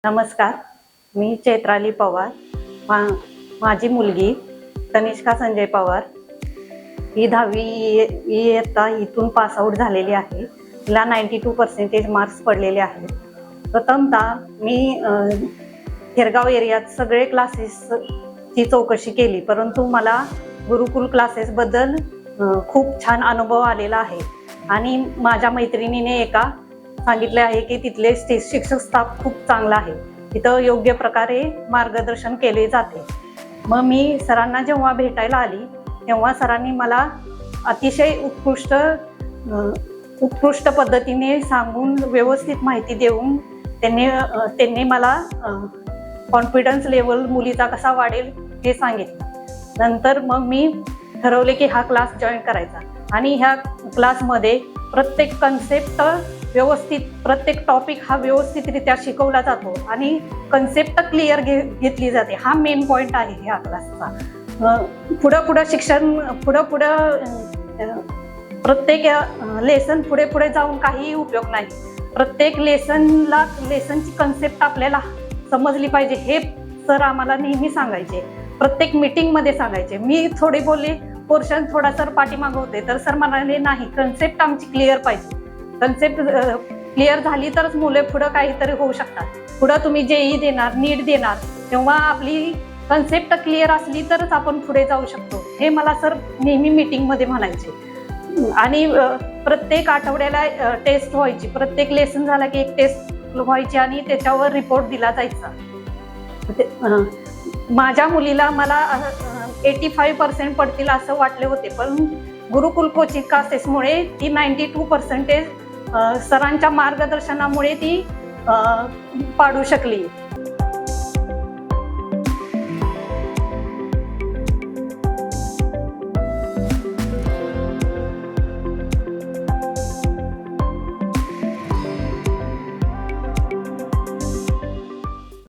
नमस्कार, मी चैत्राली पवार. माझी मुलगी तनिष्का संजय पवार ही 10वी इयत्ता इथून पासआउट झालेली आहे. तिला 92% मार्क्स पडलेले आहेत. प्रथमतः मी खेरगाव एरियात सगळे क्लासेसची चौकशी केली, परंतु मला गुरुकुल क्लासेसबद्दल खूप छान अनुभव आलेला आहे. आणि माझ्या मैत्रिणीने एका सांगितले आहे की तिथले शिक्षक स्टाफ खूप चांगला आहे, तिथं योग्य प्रकारे मार्गदर्शन केले जाते. मग मी सरांना जेव्हा भेटायला आली तेव्हा सरांनी मला अतिशय उत्कृष्ट पद्धतीने सांगून व्यवस्थित माहिती देऊन त्यांनी मला कॉन्फिडन्स लेवल मुलीचा कसा वाढेल हे सांगितलं. नंतर मग मी ठरवले की हा क्लास जॉईन करायचा. आणि ह्या क्लासमध्ये प्रत्येक कन्सेप्ट व्यवस्थित, प्रत्येक टॉपिक हा व्यवस्थितरित्या शिकवला जातो आणि कन्सेप्ट क्लिअर घेतली जाते. हा मेन पॉइंट आहे ह्या क्लासचा. पुढं शिक्षण प्रत्येक लेसन पुढे जाऊन काहीही उपयोग नाही. प्रत्येक लेसनची कन्सेप्ट आपल्याला समजली पाहिजे हे सर आम्हाला नेहमी सांगायचे. प्रत्येक मीटिंगमध्ये सांगायचे. मी थोडी बोलली, पोर्शन थोडा सर पाठीमागं होते, तर सर म्हणाले नाही, कन्सेप्ट आमची क्लिअर पाहिजे. कन्सेप्ट क्लिअर झाली तरच मुले पुढं काहीतरी होऊ शकतात. पुढं तुम्ही जेई देणार, नीट देणार, तेव्हा आपली कन्सेप्ट क्लिअर असली तरच आपण पुढे जाऊ शकतो, हे मला सर नेहमी मीटिंगमध्ये म्हणायचे. आणि प्रत्येक आठवड्याला टेस्ट व्हायची. प्रत्येक लेसन झाला की एक टेस्ट व्हायची आणि त्याच्यावर रिपोर्ट दिला जायचा. माझ्या मुलीला मला 85% पडतील असं वाटले होते, पण गुरुकुल कोचिंग क्लासेसमुळे ती 92% सरांच्या मार्गदर्शनामुळे ती पाडू शकली.